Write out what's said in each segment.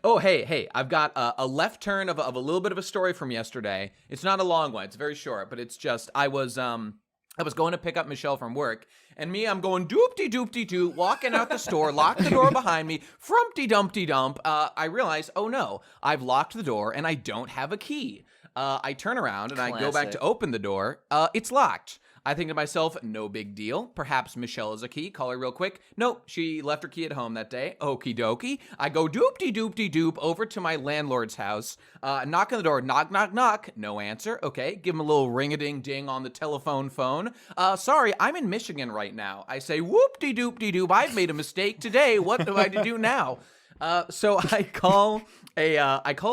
Oh, hey, I've got a left turn of a little bit of a story from yesterday. It's not a long one. It's very short, but it's just I was going to pick up Michelle from work, and I'm going doop-de-doop-de-doo, walking out the store, lock the door behind me, frumpty-dumpty-dump. I realize, oh no, I've locked the door, and I don't have a key. I turn around, and I go back to open the door. It's locked. I think to myself, no big deal. Perhaps Michelle has a key. Call her real quick. Nope, she left her key at home that day. Okie dokie. I go doop-de-doop-de-doop over to my landlord's house. Knock on the door. Knock, knock, knock. No answer. Okay, give him a little ring-a-ding-ding on the telephone phone. Sorry, I'm in Michigan right now. I say, whoop-de-doop-de-doop. I've made a mistake today. What do I do now? So I call a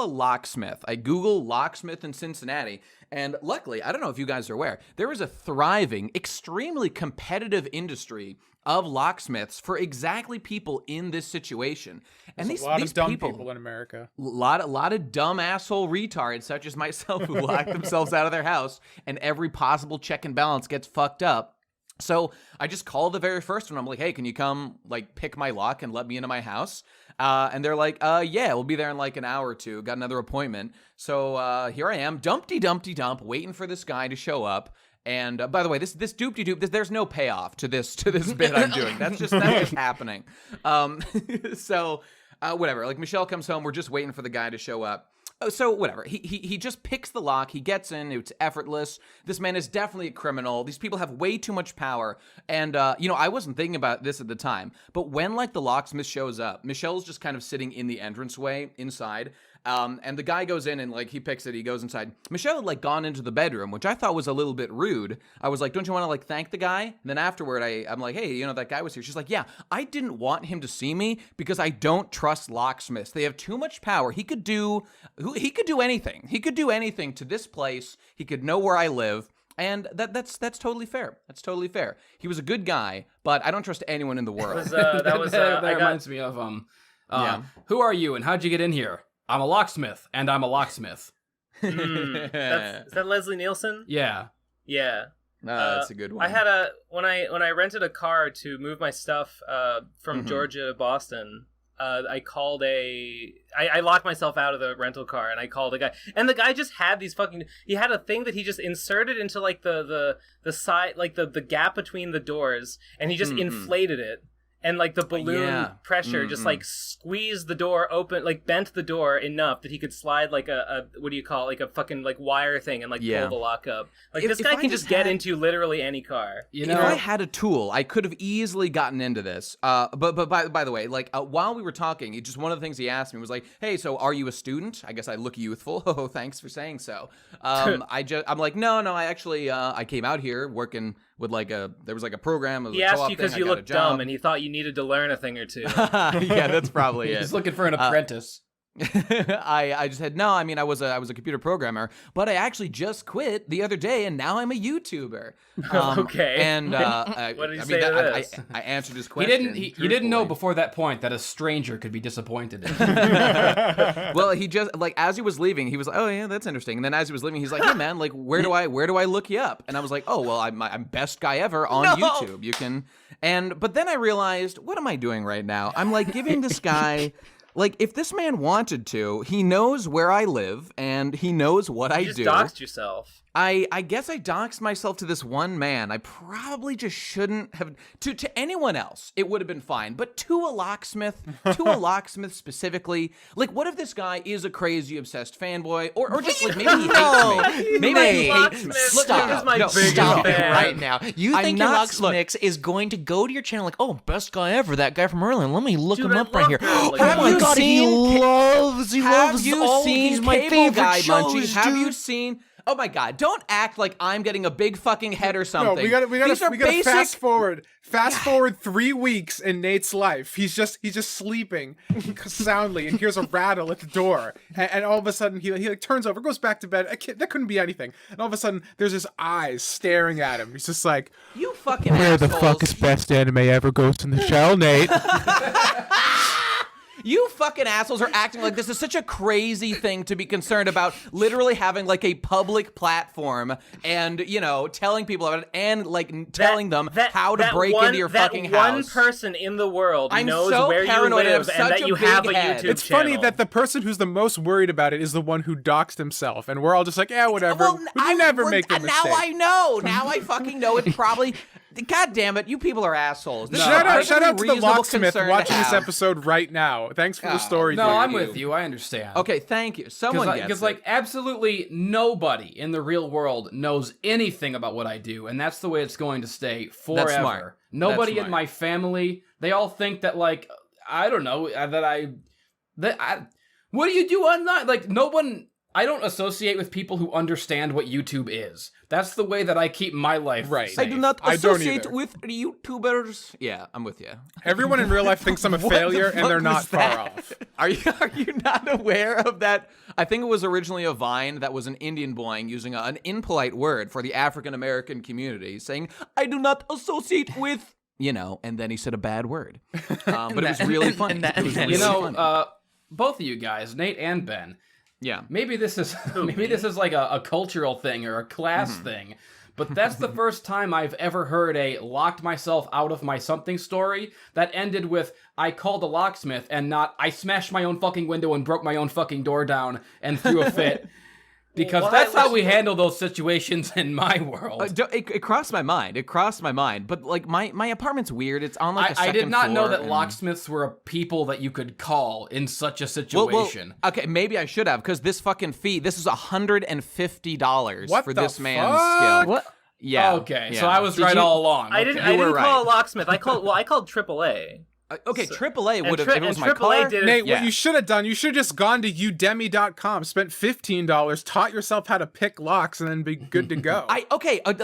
locksmith. I Google locksmith in Cincinnati. And luckily, I don't know if you guys are aware, there is a thriving, extremely competitive industry of locksmiths for exactly people in this situation. And There's a lot of dumb people in America. A lot of dumb asshole retards such as myself who lock themselves out of their house, and every possible check and balance gets fucked up. So I just called the very first one. I'm like, hey, can you come pick my lock and let me into my house? And they're like, yeah, we'll be there in like an hour or two. Got another appointment. So here I am, dumpty-dumpty-dump, waiting for this guy to show up. And by the way, this doop-de-doop, there's no payoff to this bit I'm doing. That's just happening. So whatever. Like Michelle comes home, we're just waiting for the guy to show up. So whatever, he just picks the lock, he gets in, it's effortless. This man is definitely a criminal. These people have way too much power. And, I wasn't thinking about this at the time, but when the locksmith shows up, Michelle's just kind of sitting in the entranceway inside. And the guy goes in and he picks it, he goes inside. Michelle had gone into the bedroom, which I thought was a little bit rude. I was like, don't you want to thank the guy? And then afterward, I'm like, hey, that guy was here. She's like, yeah, I didn't want him to see me because I don't trust locksmiths. They have too much power. He could do anything. He could do anything to this place. He could know where I live. And that's totally fair. That's totally fair. He was a good guy, but I don't trust anyone in the world. That reminds me of who are you and how'd you get in here? I'm a locksmith, and I'm a locksmith. Is that Leslie Nielsen? Yeah. Yeah. That's a good one. I had when I rented a car to move my stuff from Georgia to Boston. I called I locked myself out of the rental car, and I called a guy, and the guy just had he had a thing that he just inserted into the side, the gap between the doors, and he just inflated it. And the balloon pressure just squeezed the door open, bent the door enough that he could slide a what do you call it? A fucking wire thing and pull the lock up. This guy can just get into literally any car. If I had a tool, I could have easily gotten into this. But by the way, while we were talking, just one of the things he asked me was hey, so are you a student? I guess I look youthful. Oh, thanks for saying so. I'm like, no, I actually I came out here working with there was a program. He asked you because you looked dumb and he thought you needed to learn a thing or two. Yeah, that's probably it. He's looking for an apprentice. I just said, no, I mean, I was a computer programmer, but I actually just quit the other day, and now I'm a YouTuber. Okay. And what did he say to this? I answered his question. He didn't know before that point that a stranger could be disappointed in. Well, he just as he was leaving, he was like, oh yeah, that's interesting. And then as he was leaving, he's like, hey man, where do I look you up? And I was like, oh well, I'm best guy ever on YouTube. You can. But then I realized, what am I doing right now? I'm giving this guy. If this man wanted to, he knows where I live, and he knows what I do. You just doxed yourself. I guess I doxed myself to this one man. I probably just shouldn't have. To anyone else, it would have been fine. But to a locksmith specifically, what if this guy is a crazy obsessed fanboy, or just maybe he hates me? Maybe he hates me. Stop it right now. You think your locksmith is going to go to your channel oh, best guy ever, that guy from earlier. Let me look him up right here. Oh my god, he loves all these my favorite guy, shows, Munchie? Have you seen? Oh my god, don't act like I'm getting a big fucking head or something. No, we gotta fast forward 3 weeks in Nate's life. He's just sleeping soundly and hears a rattle at the door. And all of a sudden he turns over, goes back to bed. That couldn't be anything. And all of a sudden there's his eyes staring at him. He's just like, you fucking where assholes. the fuck is best anime ever Ghost in the Shell, Nate? You fucking assholes are acting like this is such a crazy thing to be concerned about, literally having like a public platform and, you know, telling people about it and like telling them how to break into your fucking house. That one person in the world knows so where you live and that you have a YouTube channel. It's funny that the person who's the most worried about it is the one who doxed himself, and we're all just like, yeah, whatever. Well, we never make the mistake. Now I know. Now I fucking know. It's probably... God damn it, you people are assholes. Shout out to the Locksmith watching this episode right now. Thanks for the story. No, I'm with you. I understand. Okay, thank you. Someone gets it. Because, like, absolutely nobody in the real world knows anything about what I do, and that's the way it's going to stay forever. That's smart. Nobody in my family, they all think that, like, I don't know, what do you do online? Like, no one... I don't associate with people who understand what YouTube is. That's the way that I keep my life safe. I do not associate with YouTubers. Yeah, I'm with you. Everyone in real life thinks I'm a failure, and they're not far off. Are you not aware of that? I think it was originally a Vine that was an Indian boy using an impolite word for the African-American community, saying, I do not associate with, you know, and then he said a bad word. But it was really funny. Both of you guys, Nate and Ben, yeah. Maybe this is like a cultural thing or a class thing, but that's the first time I've ever heard a locked myself out of my something story that ended with I called a locksmith and not I smashed my own fucking window and broke my own fucking door down and threw a fit. Because that's how we handle those situations in my world. It crossed my mind. But like my apartment's weird. It's on like a second floor. I did not know that locksmiths were a people that you could call in such a situation. Well, okay, maybe I should have, because this fucking fee. This is $150 for this man's skill. What? Yeah. Okay, so I was right all along. I didn't call a locksmith. I called AAA. Okay, AAA would have, if it was my car. Nate, what you should have done, you should have just gone to udemy.com, spent $15, taught yourself how to pick locks, and then be good to go.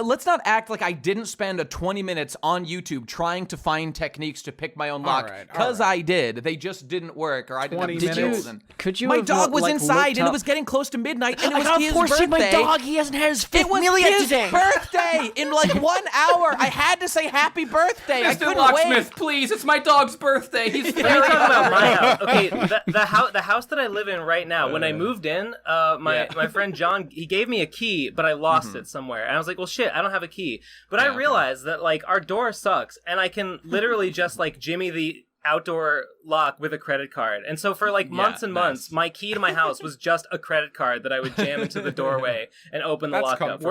Let's not act like I didn't spend 20 minutes on YouTube trying to find techniques to pick my own lock, because I did. They just didn't work, or I didn't have skills. Could you my dog was inside, and it was getting close to midnight, and it was his birthday. My dog, he hasn't had his fifth meal yet today. It was his birthday in like 1 hour. I had to say happy birthday. Mr. Locksmith, please, it's my dog's birthday. He's very talking about my house. Okay, the house that I live in right now. When I moved in, my friend John, he gave me a key, but I lost it somewhere, and I was like, well, shit, I don't have a key. But I realized that like our door sucks, and I can literally just like jimmy the outdoor lock with a credit card. And so for like months and months, my key to my house was just a credit card that I would jam into the doorway and open the lock up.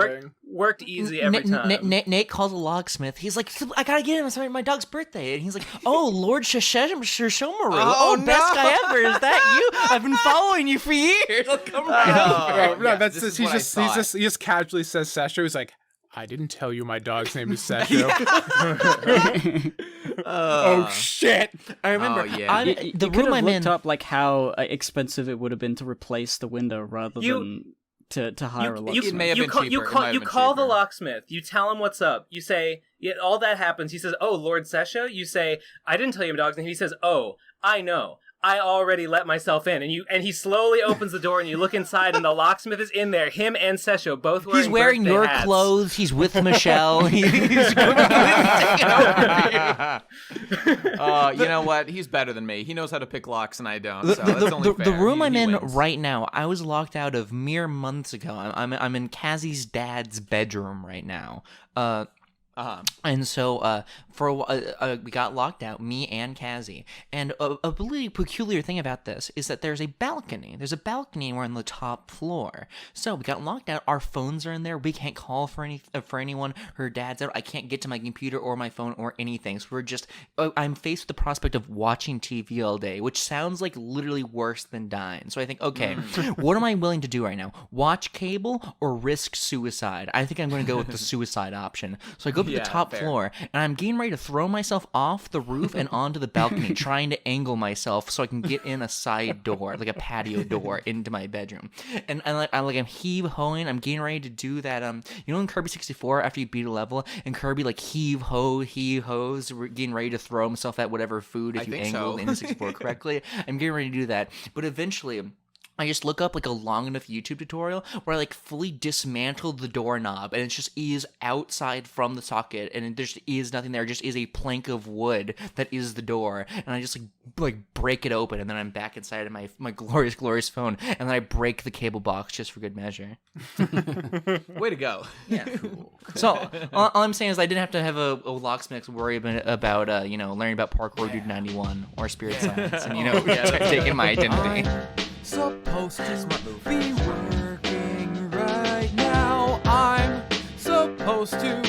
Worked easy every time. Nate calls a locksmith. He's like, I gotta get him. It's my dog's birthday. And he's like, oh, Lord Shoshomaru. Oh, best guy ever. Is that you? I've been following you for years. I'll come right over. No, that's just, he just casually says Sasha. He's like, I didn't tell you my dog's name is Sasha. Oh shit! I remember. The room I'm in. Looked up like how expensive it would have been to replace the window rather than to hire a locksmith. It may have been cheaper. You call the locksmith. You tell him what's up. You say, all that happens. He says, "Oh, Lord Sesha." You say, "I didn't tell you my dog's name." He says, "Oh, I know. I already let myself in." And he slowly opens the door, and you look inside, and the locksmith is in there. Him and Sesho both wearing. He's wearing your hats. clothes. He's with Michelle. You know what? He's better than me. He knows how to pick locks, and I don't. So that's only fair. The room I'm in wins. right now, I was locked out of mere months ago. I'm in Kazi's dad's bedroom right now. And so for a while, we got locked out, me and Kazi. And a really peculiar thing about this is that there's a balcony. There's a balcony. We're on the top floor. So we got locked out. Our phones are in there. We can't call for anyone. Her dad's out. I can't get to my computer or my phone or anything. So we're just I'm faced with the prospect of watching TV all day, which sounds like literally worse than dying. So I think, okay, what am I willing to do right now? Watch cable or risk suicide? I think I'm going to go with the suicide option. So I go up to the top floor, and I'm getting ready to throw myself off the roof and onto the balcony, trying to angle myself so I can get in a side door, like a patio door, into my bedroom. And I'm heave-hoing. I'm getting ready to do that. You know in Kirby 64, after you beat a level, and Kirby like heave-hoes, getting ready to throw himself at whatever food if you angled in 64 correctly. I'm getting ready to do that, but eventually I just look up like a long enough YouTube tutorial where I like fully dismantle the doorknob and it just is outside from the socket and there just is nothing there. It just is a plank of wood that is the door, and I just like break it open, and then I'm back inside of my glorious phone, and then I break the cable box just for good measure. Way to go. Yeah. Cool. So all I'm saying is I didn't have to have a locksmith worry about learning about Parkour Dude 91 or Spirit Science and taking my identity. Supposed to be working right now. I'm supposed to